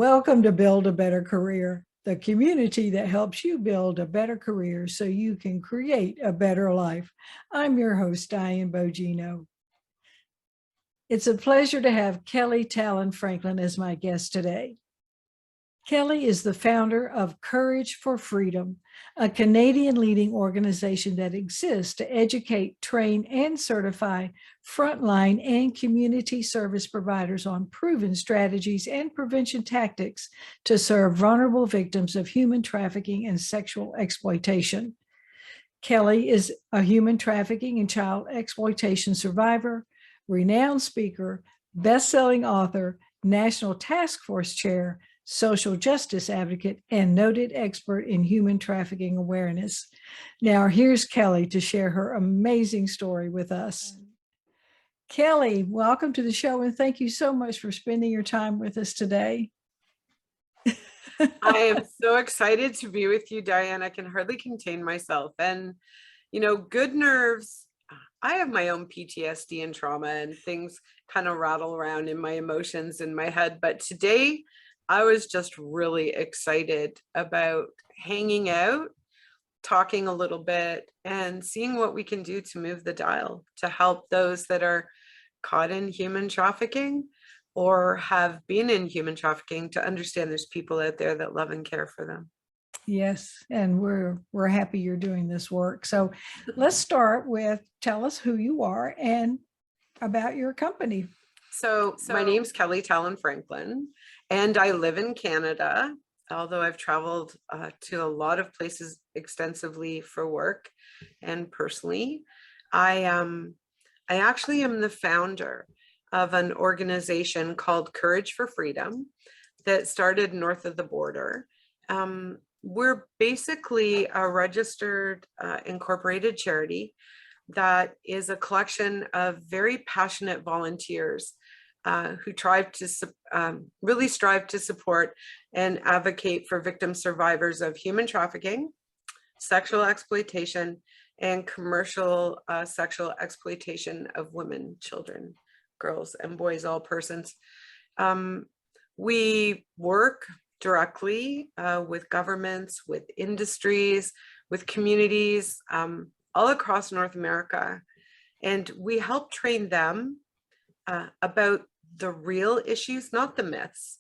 Welcome to Build a Better Career, the community that helps you build a better career so you can create a better life. I'm your host, Diane Bogino. It's a pleasure to have Kelly Tallon Franklin as my guest today. Kelly is the founder of Courage for Freedom, a Canadian leading organization that exists to educate, train, and certify frontline and community service providers on proven strategies and prevention tactics to serve vulnerable victims of human trafficking and sexual exploitation. Kelly is a human trafficking and child exploitation survivor, renowned speaker, best-selling author, National Task Force chair, social justice advocate, and noted expert in human trafficking awareness. Now, here's Kelly to share her amazing story with us. Kelly, welcome to the show, and thank you so much for spending your time with us today. I am so excited to be with you, Diane. I can hardly contain myself. And, good nerves. I have my own PTSD and trauma, and things kind of rattle around in my emotions in my head. But today, I was just really excited about hanging out, talking a little bit, and seeing what we can do to move the dial to help those that are caught in human trafficking or have been in human trafficking to understand there's people out there that love and care for them. Yes, and we're happy you're doing this work. So let's start with, tell us who you are and about your company. So my name's Kelly Tallon Franklin, and I live in Canada, although I've traveled to a lot of places extensively for work and personally. I actually am the founder of an organization called Courage for Freedom that started north of the border. We're basically a registered incorporated charity that is a collection of very passionate volunteers who really strive to support and advocate for victim survivors of human trafficking, sexual exploitation, and commercial sexual exploitation of women, children, girls, and boys, all persons. We work directly with governments, with industries, with communities all across North America. And we help train them about the real issues, not the myths,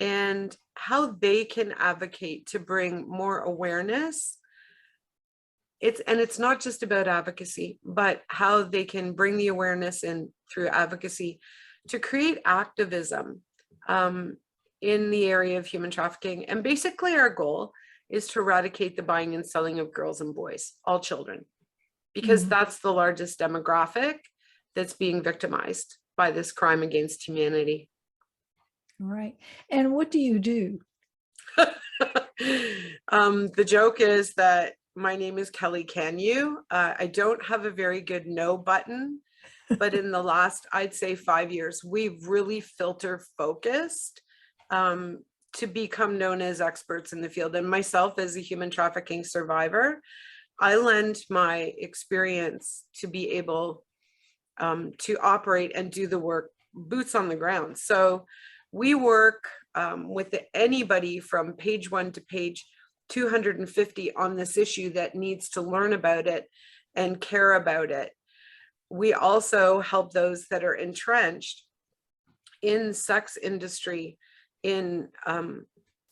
and how they can advocate to bring more awareness. It's not just about advocacy, but how they can bring the awareness in through advocacy to create activism in the area of human trafficking. And basically our goal is to eradicate the buying and selling of girls and boys, all children, because that's the largest demographic that's being victimized by this crime against humanity. All right. And what do you do? The joke is that my name is Kelly Can You. I don't have a very good no button, but in the last, I'd say 5 years, we've really filter focused to become known as experts in the field. And myself as a human trafficking survivor, I lend my experience to be able to operate and do the work, boots on the ground. So we work with anybody from page 1 to page 250 on this issue that needs to learn about it and care about it. We also help those that are entrenched in sex industry, in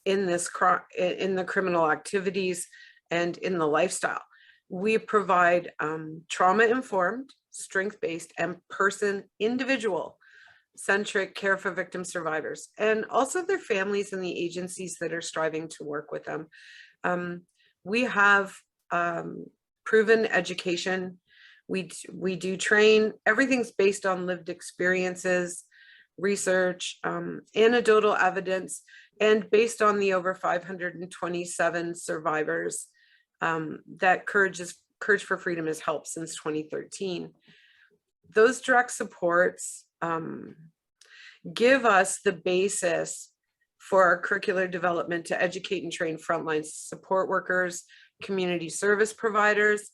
the criminal activities and in the lifestyle. We provide trauma-informed, strength-based, and individual centric care for victim survivors, and also their families and the agencies that are striving to work with them. We have proven education. We do train. Everything's based on lived experiences, research, anecdotal evidence, and based on the over 527 survivors that Courage for Freedom has helped since 2013. Those direct supports give us the basis for our curricular development to educate and train frontline support workers, community service providers.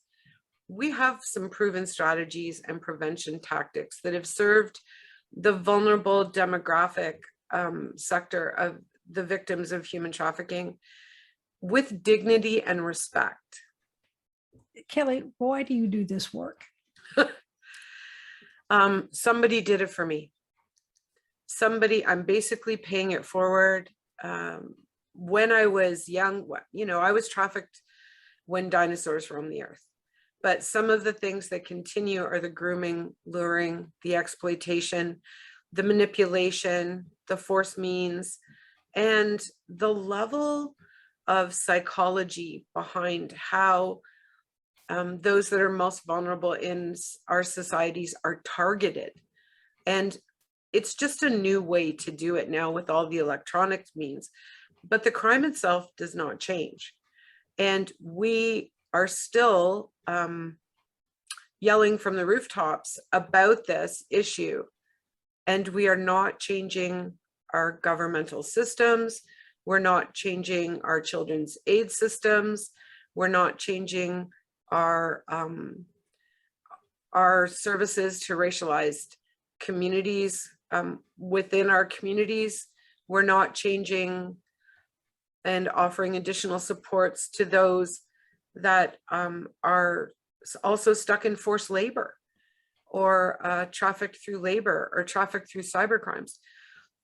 We have some proven strategies and prevention tactics that have served the vulnerable demographic sector of the victims of human trafficking with dignity and respect. Kelly, why do you do this work? Somebody did it for me. I'm basically paying it forward. When I was young, I was trafficked when dinosaurs roamed the earth. But some of the things that continue are the grooming, luring, the exploitation, the manipulation, the forced means, and the level of psychology behind how those that are most vulnerable in our societies are targeted. And it's just a new way to do it now with all the electronic means, but the crime itself does not change. And we are still yelling from the rooftops about this issue. And we are not changing our governmental systems. We're not changing our children's aid systems. We're not changing our services to racialized communities within our communities. We're not changing and offering additional supports to those that are also stuck in forced labor or trafficked through labor or trafficked through cyber crimes.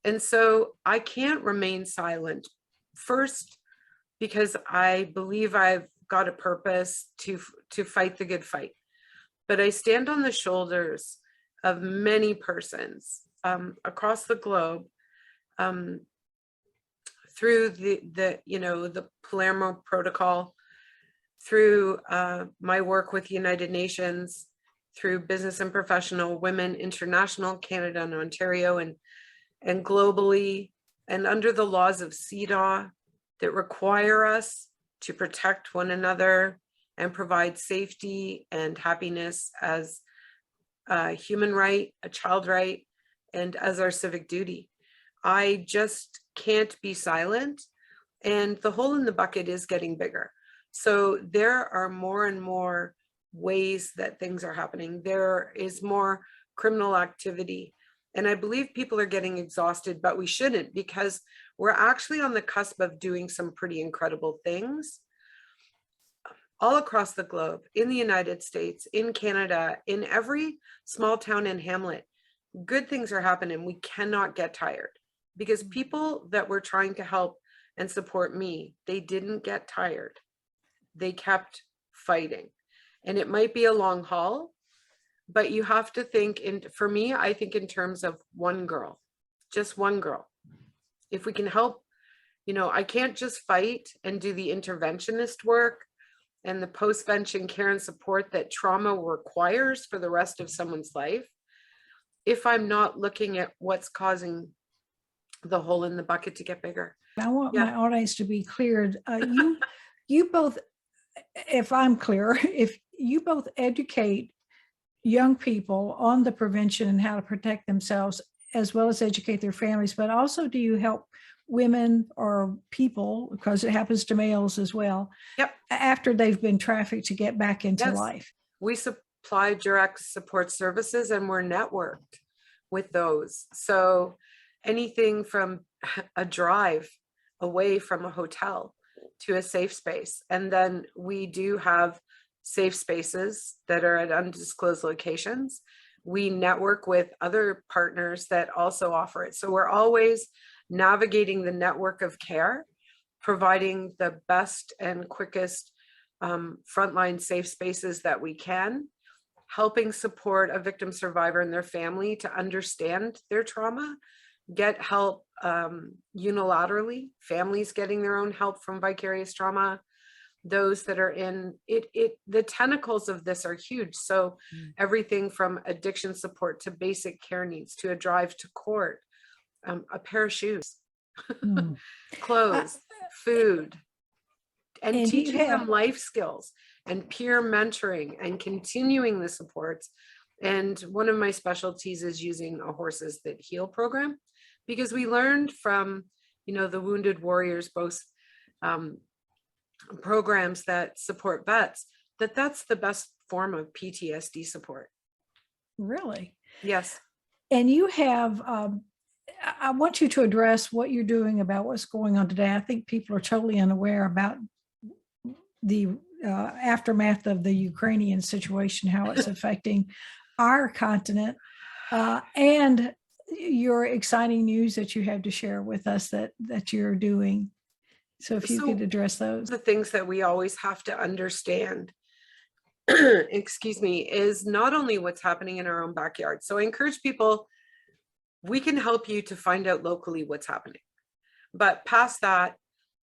And so I can't remain silent. First, because I believe I've got a purpose to fight the good fight. But I stand on the shoulders of many persons across the globe through the Palermo Protocol, through my work with the United Nations, through Business and Professional Women International, Canada and Ontario, and globally, and under the laws of CEDAW that require us to protect one another and provide safety and happiness as a human right, a child right, and as our civic duty. I just can't be silent, and the hole in the bucket is getting bigger. So there are more and more ways that things are happening. There is more criminal activity. And I believe people are getting exhausted, but we shouldn't, because we're actually on the cusp of doing some pretty incredible things all across the globe, in the United States, in Canada, in every small town and hamlet. Good things are happening. We cannot get tired, because people that were trying to help and support me, they didn't get tired. They kept fighting. And it might be a long haul, but you have to think for me, I think in terms of one girl, just one girl. If we can help, I can't just fight and do the interventionist work and the post-vention care and support that trauma requires for the rest of someone's life, if I'm not looking at what's causing the hole in the bucket to get bigger. I want my audience to be cleared. You both, if I'm clear, if you both educate young people on the prevention and how to protect themselves, as well as educate their families, but also do you help women or people, because it happens to males as well, after they've been trafficked, to get back into life? We supply direct support services, and we're networked with those. So anything from a drive away from a hotel to a safe space. And then we do have safe spaces that are at undisclosed locations. We network with other partners that also offer it. So we're always navigating the network of care, providing the best and quickest frontline safe spaces that we can, helping support a victim survivor and their family to understand their trauma, get help unilaterally, families getting their own help from vicarious trauma, those that are in it. The tentacles of this are huge. So everything from addiction support to basic care needs, to a drive to court, a pair of shoes, clothes, food, and teaching them life skills and peer mentoring and continuing the supports. And one of my specialties is using a Horses That Heal program, because we learned from, the Wounded Warriors, both programs that support vets, that's the best form of PTSD support. Really? Yes. And you have I want you to address what you're doing about what's going on today. I think people are totally unaware about the aftermath of the Ukrainian situation, how it's affecting our continent, and your exciting news that you have to share with us that you're doing. So if you could So address those. the things that we always have to understand, excuse me, is not only what's happening in our own backyard. So I encourage people, we can help you to find out locally what's happening. But past that,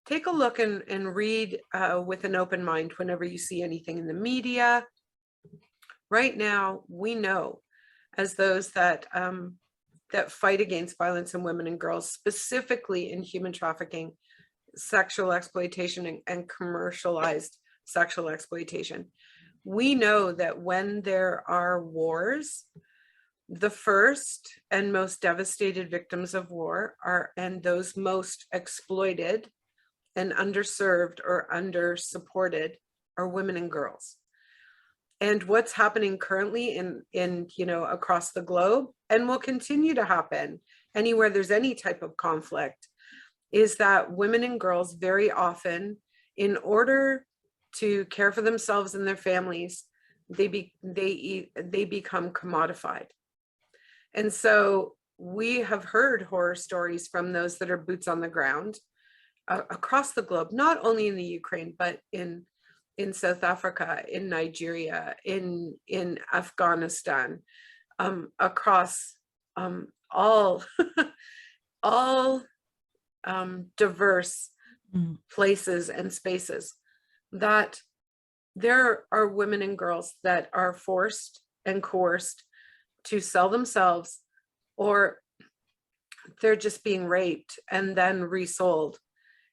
take a look and read with an open mind whenever you see anything in the media. Right now, we know, as those that that fight against violence in women and girls, specifically in human trafficking, sexual exploitation, and commercialized sexual exploitation. We know that when there are wars, the first and most devastated victims of war are, and those most exploited and underserved or under-supported, are women and girls. And what's happening currently in across the globe, and will continue to happen anywhere there's any type of conflict, is that women and girls very often, in order to care for themselves and their families, they become commodified. And so we have heard horror stories from those that are boots on the ground across the globe, not only in the Ukraine, but in South Africa, in Nigeria, in Afghanistan, across all all diverse places and spaces, that there are women and girls that are forced and coerced to sell themselves, or they're just being raped and then resold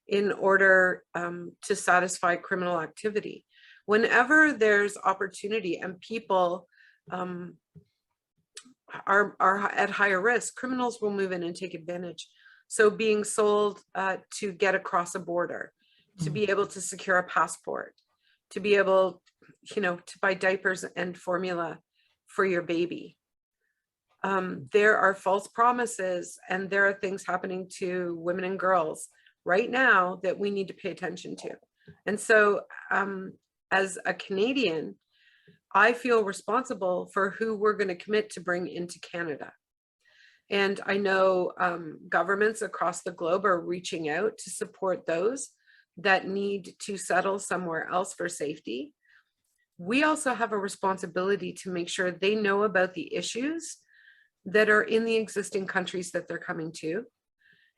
in order to satisfy criminal activity. Whenever there's opportunity and people are at higher risk, criminals will move in and take advantage. So being sold to get across a border, to be able to secure a passport, to be able, to buy diapers and formula for your baby. There are false promises, and there are things happening to women and girls right now that we need to pay attention to. And so as a Canadian, I feel responsible for who we're going to commit to bring into Canada. And I know governments across the globe are reaching out to support those that need to settle somewhere else for safety. We also have a responsibility to make sure they know about the issues that are in the existing countries that they're coming to,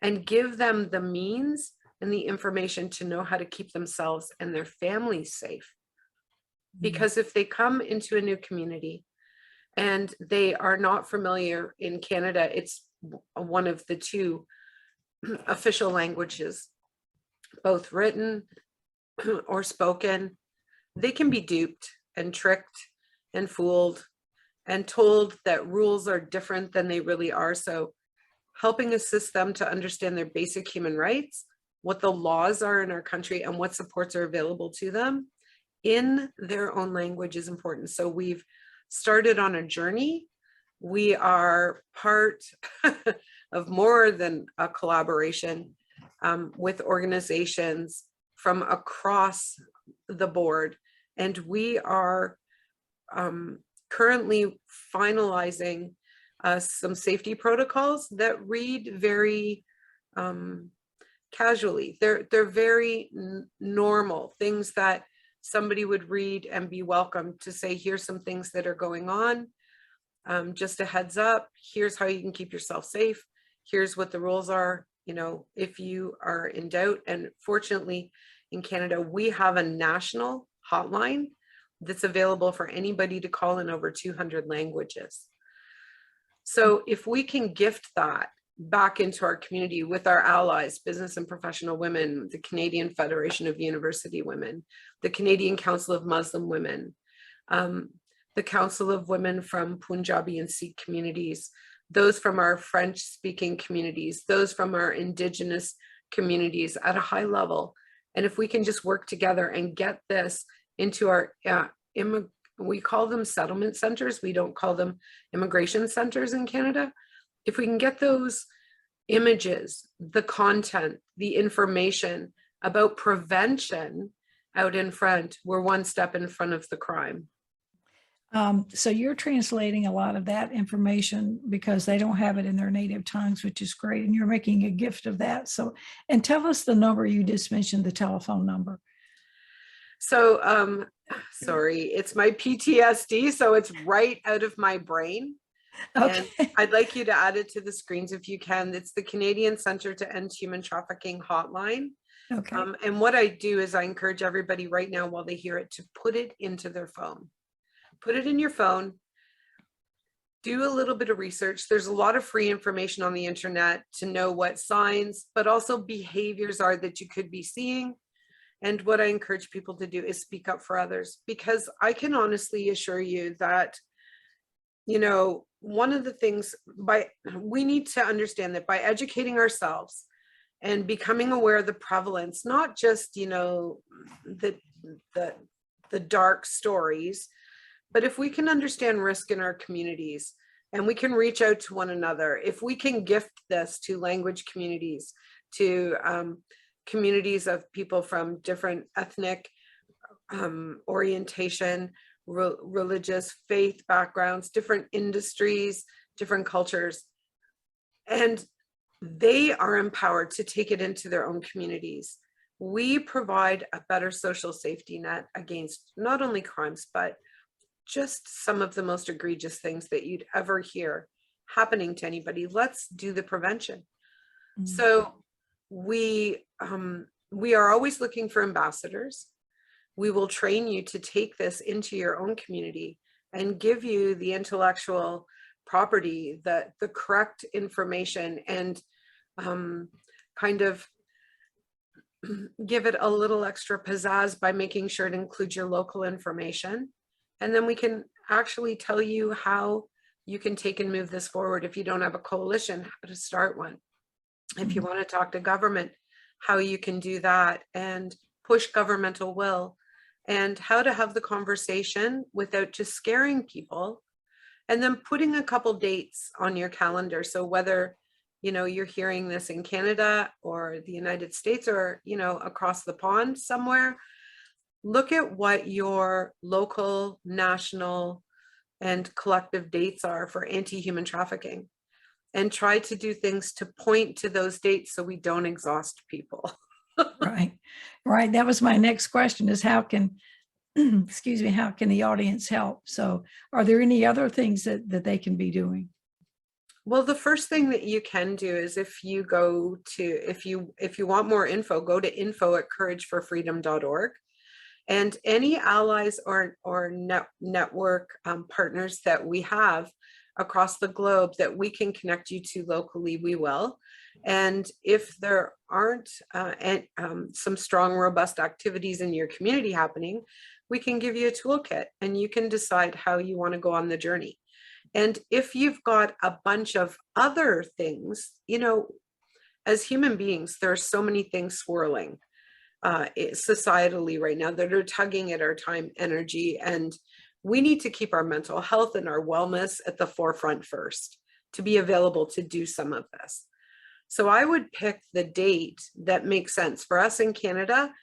and give them the means and the information to know how to keep themselves and their families safe. Because if they come into a new community and they are not familiar, in Canada, it's one of the two official languages, both written or spoken, they can be duped and tricked and fooled and told that rules are different than they really are. So helping assist them to understand their basic human rights, what the laws are in our country, and what supports are available to them in their own language is important. So we've started on a journey. We are part of more than a collaboration with organizations from across the board. And we are currently finalizing some safety protocols that read very casually. They're very normal things that somebody would read and be welcome to say, here's some things that are going on. Just a heads up, here's how you can keep yourself safe. Here's what the rules are, if you are in doubt. And fortunately, in Canada, we have a national hotline that's available for anybody to call in over 200 languages. So if we can gift that back into our community with our allies, business and professional women, the Canadian Federation of University Women, the Canadian Council of Muslim Women, the Council of Women from Punjabi and Sikh communities, those from our French-speaking communities, those from our Indigenous communities at a high level. And if we can just work together and get this into our, we call them settlement centers, we don't call them immigration centers in Canada. If we can get those images, the content, the information about prevention out in front, we're one step in front of the crime. So you're translating a lot of that information because they don't have it in their native tongues, which is great. And you're making a gift of that. So, and tell us the number you just mentioned, the telephone number. So, sorry, it's my PTSD, so it's right out of my brain. And Okay. I'd like you to add it to the screens if you can. It's the Canadian Centre to End Human Trafficking hotline. Okay. And what I do is I encourage everybody right now while they hear it to put it into their phone. Put it in your phone. Do a little bit of research. There's a lot of free information on the internet to know what signs, but also behaviors are that you could be seeing. And what I encourage people to do is speak up for others, because I can honestly assure you that, you know, one of the things we need to understand that by educating ourselves and becoming aware of the prevalence, not just, you know, the dark stories, but if we can understand risk in our communities and we can reach out to one another, if we can gift this to language communities, to communities of people from different ethnic orientation, religious, faith backgrounds, different industries, different cultures, and they are empowered to take it into their own communities. We provide a better social safety net against not only crimes, but just some of the most egregious things that you'd ever hear happening to anybody. Let's do the prevention. Mm-hmm. So we are always looking for ambassadors. We will train you to take this into your own community and give you the intellectual property, the correct information, and kind of give it a little extra pizzazz by making sure it includes your local information. And then we can actually tell you how you can take and move this forward. If you don't have a coalition, how to start one. If you want to talk to government, how you can do that and push governmental will, and how to have the conversation without just scaring people, and then putting a couple dates on your calendar. So whether, you know, you're hearing this in Canada or the United States or, you know, across the pond somewhere, look at what your local, national, and collective dates are for anti-human trafficking, and try to do things to point to those dates so we don't exhaust people. Right. That was my next question, is how can, excuse me, how can the audience help? So are there any other things that they can be doing? Well, the first thing that you can do is if you go to, if you want more info, go to info@courageforfreedom.org. And any allies or network partners that we have across the globe that we can connect you to locally, we will. And if there aren't some strong, robust activities in your community happening, we can give you a toolkit and you can decide how you want to go on the journey. And if you've got a bunch of other things, you know, as human beings, there are so many things swirling societally right now that are tugging at our time, energy, and we need to keep our mental health and our wellness at the forefront first to be available to do some of this. So I would pick the date that makes sense. For us in Canada,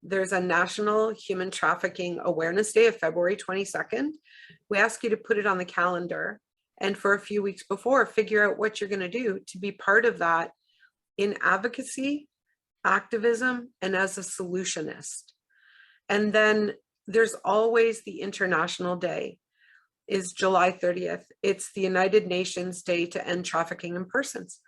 there's a National Human Trafficking Awareness Day of February 22nd. We ask you to put it on the calendar, and for a few weeks before, figure out what you're going to do to be part of that in advocacy, activism, and as a solutionist. And then there's always the International Day, is July 30th. It's the United Nations Day to End Trafficking in Persons.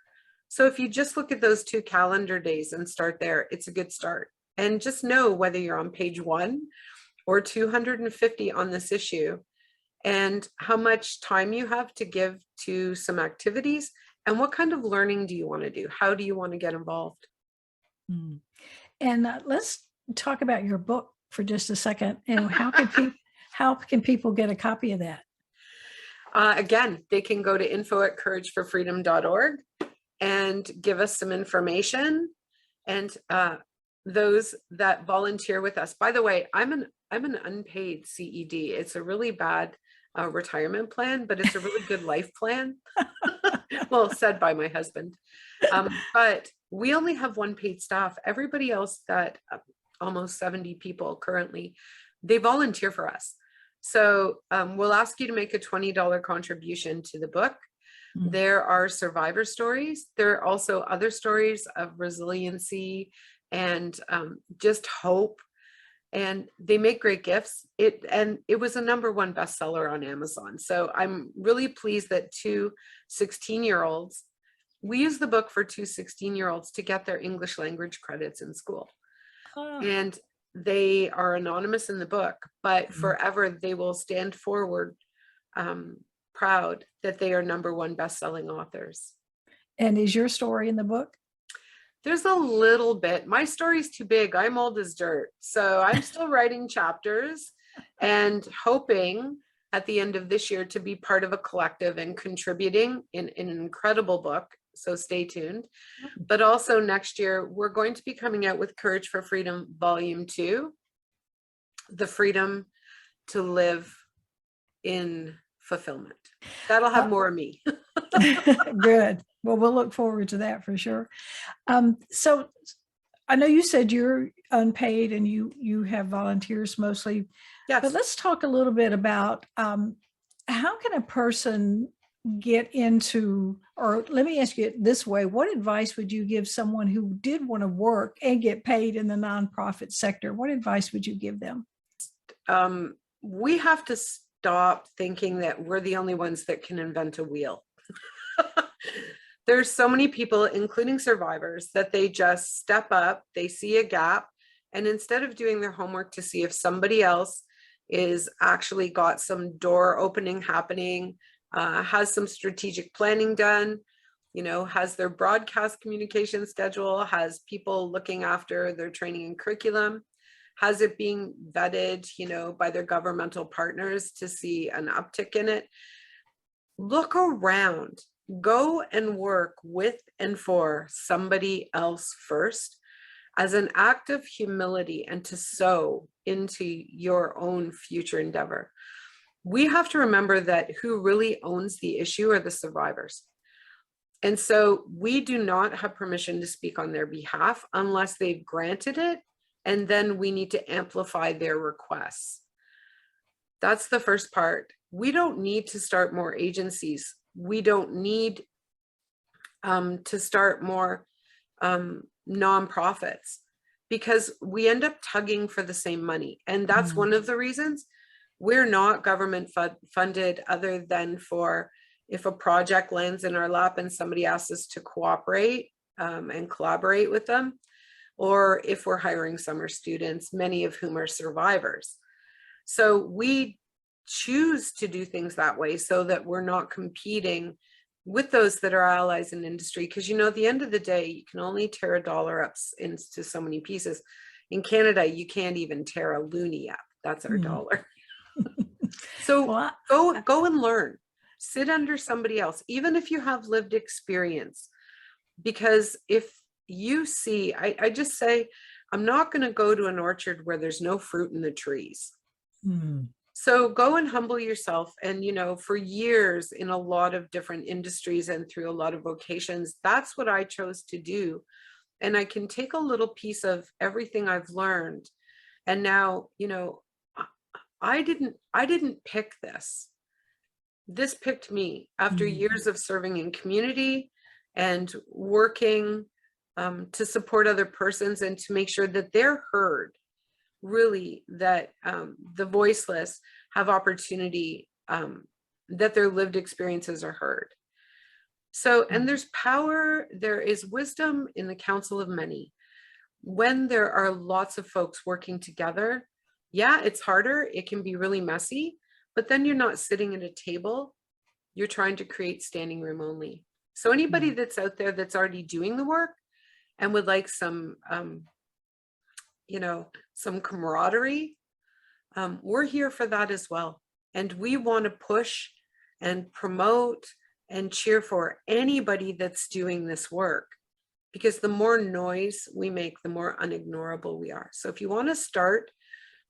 So if you just look at those two calendar days and start there, it's a good start. And just know whether you're on page 1 or 250 on this issue, and how much time you have to give to some activities, and what kind of learning do you want to do? How do you want to get involved? And let's talk about your book for just a second. And how can people get a copy of that? Again, they can go to info@courageforfreedom.org and give us some information. And those that volunteer with us, by the way, I'm an unpaid CED. It's a really bad retirement plan, but it's a really good life plan. Well, said by my husband. But we only have one paid staff. Everybody else, that almost 70 people currently, they volunteer for us. So we'll ask you to make a $20 contribution to the book. Mm. There are survivor stories. There are also other stories of resiliency and just hope. And they make great gifts. It was a #1 bestseller on Amazon. So I'm really pleased that two 16-year-olds, we use the book for two 16-year-olds to get their English language credits in school. Ah, And they are anonymous in the book, but mm. forever they will stand forward proud that they are #1 best-selling authors. And is your story in the book? There's a little bit. My story's too big. I'm old as dirt. So I'm still writing chapters and hoping at the end of this year to be part of a collective and contributing in an incredible book. So stay tuned. But also next year, we're going to be coming out with Courage for Freedom Volume 2, the freedom to live in fulfillment. That'll have more of me. Good. Well, we'll look forward to that for sure. So I know you said you're unpaid and you have volunteers mostly, Yes. but let's talk a little bit about how can a person get into, or let me ask you it this way, what advice would you give someone who did want to work and get paid in the nonprofit sector? What advice would you give them? We have to stop thinking that we're the only ones that can invent a wheel. There's so many people, including survivors, that they just step up, they see a gap, and instead of doing their homework to see if somebody else is actually got some door opening happening, has some strategic planning done, has their broadcast communication schedule, has people looking after their training and curriculum, has it being vetted, by their governmental partners to see an uptick in it. Look around. Go and work with and for somebody else first as an act of humility and to sow into your own future endeavor. We have to remember that who really owns the issue are the survivors. And so we do not have permission to speak on their behalf unless they've granted it, and then we need to amplify their requests. That's the first part. We don't need to start more agencies. We don't need to start more nonprofits, because we end up tugging for the same money. And that's one of the reasons we're not government funded, other than for if a project lands in our lap and somebody asks us to cooperate and collaborate with them, or if we're hiring summer students, many of whom are survivors. So we choose to do things that way so that we're not competing with those that are allies in industry. Because, at the end of the day, you can only tear a dollar up into so many pieces. In Canada, you can't even tear a loonie up. That's our dollar. So go and learn. Sit under somebody else, even if you have lived experience. Because if you see, I just say, I'm not going to go to an orchard where there's no fruit in the trees. So go and humble yourself. And, for years in a lot of different industries and through a lot of vocations, that's what I chose to do. And I can take a little piece of everything I've learned. And now, I didn't pick this. This picked me after years of serving in community and working to support other persons and to make sure that they're heard. Really, that the voiceless have opportunity, that their lived experiences are heard. So, and there's power, there is wisdom in the counsel of many. When there are lots of folks working together, yeah, it's harder, it can be really messy, but then you're not sitting at a table, you're trying to create standing room only. So anybody that's out there that's already doing the work and would like some some camaraderie, we're here for that as well. And we want to push and promote and cheer for anybody that's doing this work, because the more noise we make, the more unignorable we are. So if you want to start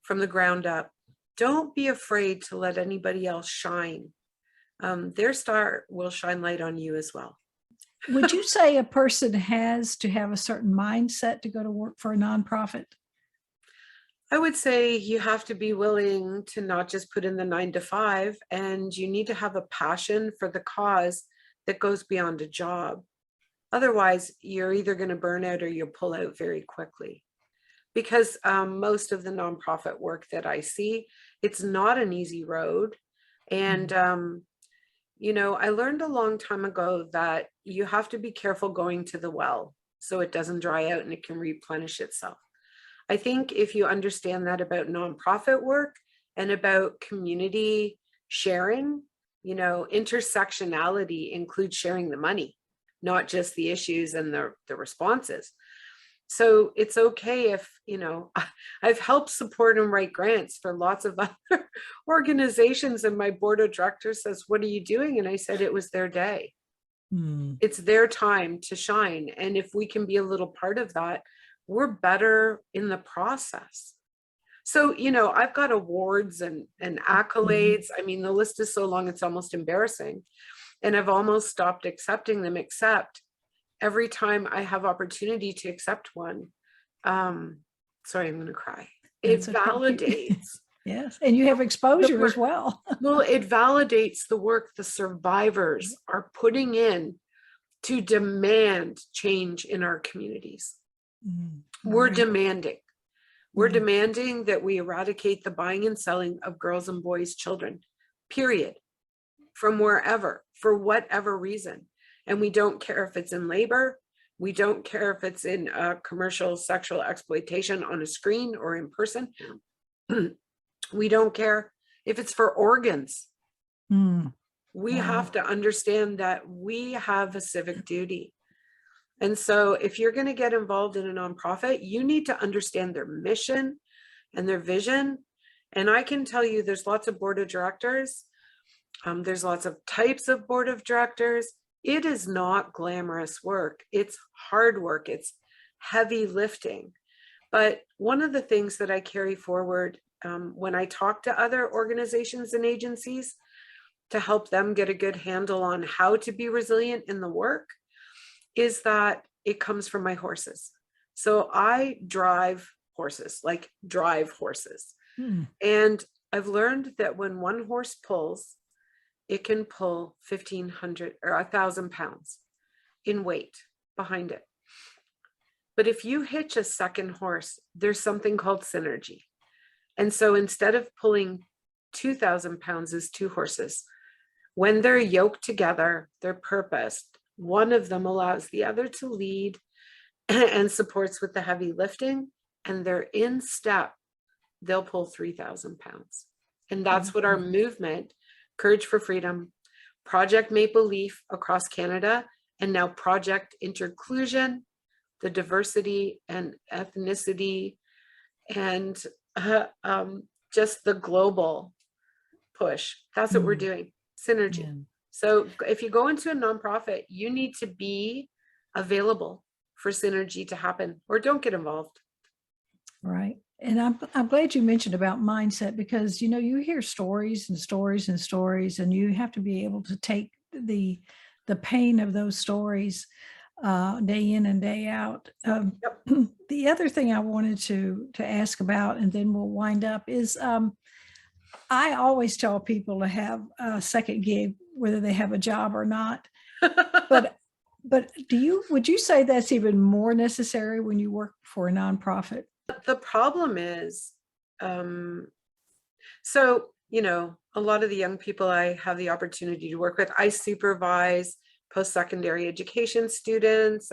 from the ground up, don't be afraid to let anybody else shine their star will shine light on you as well. Would you say a person has to have a certain mindset to go to work for a nonprofit? I would say you have to be willing to not just put in the 9 to 5, and you need to have a passion for the cause that goes beyond a job. Otherwise, you're either going to burn out or you'll pull out very quickly. Because most of the nonprofit work that I see, it's not an easy road. And, I learned a long time ago that you have to be careful going to the well so it doesn't dry out and it can replenish itself. I think if you understand that about nonprofit work and about community sharing, intersectionality includes sharing the money, not just the issues and the responses. So it's okay if, I've helped support and write grants for lots of other organizations, and my board of directors says, "What are you doing?" And I said, it was their day. It's their time to shine. And if we can be a little part of that, we're better in the process. So, I've got awards and accolades. I mean, the list is so long, it's almost embarrassing. And I've almost stopped accepting them, except every time I have opportunity to accept one, sorry, I'm going to cry. It That's okay. validates. Yes. And you have exposure as well. Well, it validates the work the survivors are putting in to demand change in our communities. We're demanding. We're demanding that we eradicate the buying and selling of girls and boys' children, period, from wherever, for whatever reason. And we don't care if it's in labor. We don't care if it's in commercial sexual exploitation on a screen or in person. We don't care if it's for organs. We have to understand that we have a civic duty. And so if you're going to get involved in a nonprofit, you need to understand their mission and their vision. And I can tell you there's lots of board of directors. There's lots of types of board of directors. It is not glamorous work. It's hard work. It's heavy lifting. But one of the things that I carry forward when I talk to other organizations and agencies to help them get a good handle on how to be resilient in the work is that it comes from my horses. So I drive horses, like drive horses. And I've learned that when one horse pulls, it can pull 1,500 or 1,000 pounds in weight behind it. But if you hitch a second horse, there's something called synergy. And so instead of pulling 2,000 pounds as two horses, when they're yoked together, they're purposed. One of them allows the other to lead and supports with the heavy lifting, and they're in step. They'll pull 3,000 pounds. And that's what our movement, Courage for Freedom, Project Maple Leaf across Canada, and now Project Interclusion, the diversity and ethnicity and just the global push. That's what we're doing. Synergy. So if you go into a nonprofit, you need to be available for synergy to happen, or don't get involved. Right. And I'm glad you mentioned about mindset, because, you hear stories and stories and stories, and you have to be able to take the pain of those stories day in and day out. The other thing I wanted to ask about, and then we'll wind up, is I always tell people to have a second gig, whether they have a job or not. But would you say that's even more necessary when you work for a nonprofit? The problem is, a lot of the young people I have the opportunity to work with, I supervise post-secondary education students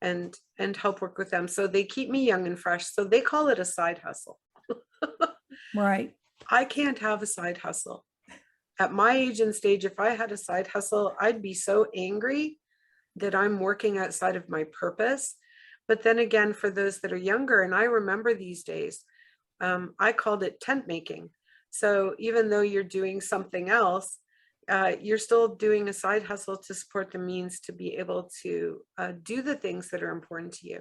and help work with them. So they keep me young and fresh. So they call it a side hustle. Right. I can't have a side hustle. At my age and stage, if I had a side hustle, I'd be so angry that I'm working outside of my purpose. But then again, for those that are younger, and I remember these days, I called it tent making. So even though you're doing something else, you're still doing a side hustle to support the means to be able to do the things that are important to you.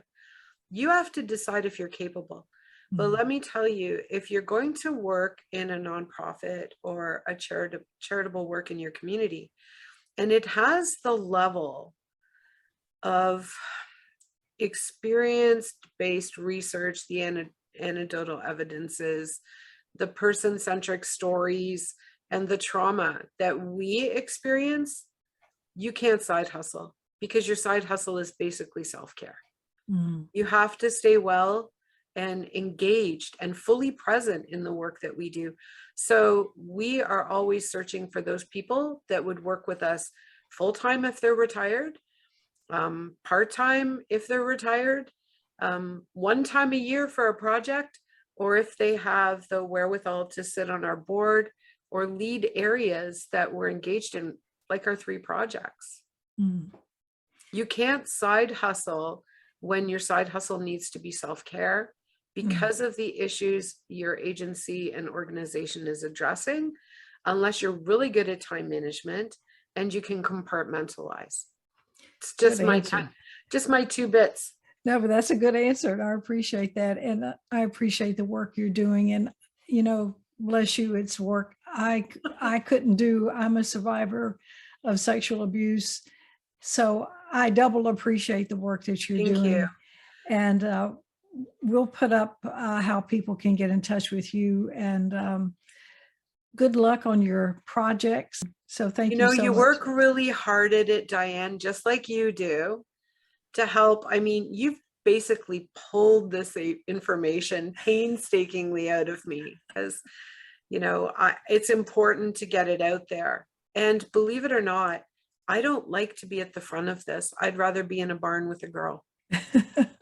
You have to decide if you're capable. But let me tell you, if you're going to work in a nonprofit or a charitable work in your community, and it has the level of experience-based research, the anecdotal evidences, the person-centric stories, and the trauma that we experience, you can't side hustle, because your side hustle is basically self-care. You have to stay well and engaged and fully present in the work that we do. So we are always searching for those people that would work with us full-time if they're retired, part-time if they're retired, one time a year for a project, or if they have the wherewithal to sit on our board or lead areas that we're engaged in, like our 3 projects. You can't side hustle when your side hustle needs to be self-care because of the issues your agency and organization is addressing, unless you're really good at time management and you can compartmentalize. It's just my 2 bits. No, but that's a good answer, and I appreciate that. And I appreciate the work you're doing. And, bless you, it's work I couldn't do. I'm a survivor of sexual abuse. So I double appreciate the work that you're Thank doing. you. And we'll put up how people can get in touch with you. And good luck on your projects. So thank you so You much. work really hard at it, Diane, just like you do, to help. I mean, you've basically pulled this information painstakingly out of me, because, it's important to get it out there. And believe it or not, I don't like to be at the front of this. I'd rather be in a barn with a girl.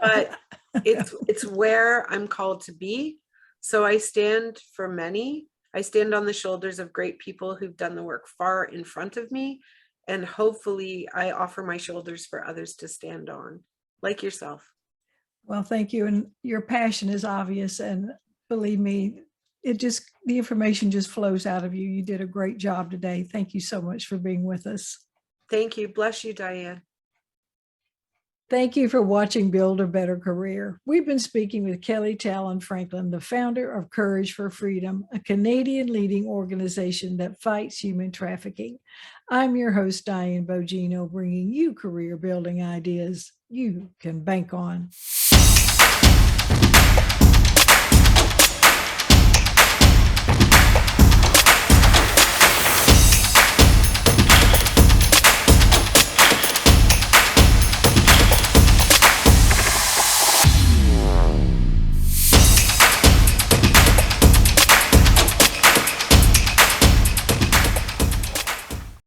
But it's where I'm called to be. So I stand for many. I stand on the shoulders of great people who've done the work far in front of me. And hopefully I offer my shoulders for others to stand on, like yourself. Well, thank you. And your passion is obvious. And believe me, the information just flows out of you. You did a great job today. Thank you so much for being with us. Thank you. Bless you, Diane. Thank you for watching Build a Better Career. We've been speaking with Kelly Tallon Franklin, the founder of Courage for Freedom, a Canadian leading organization that fights human trafficking. I'm your host, Diane Bogino, bringing you career building ideas you can bank on.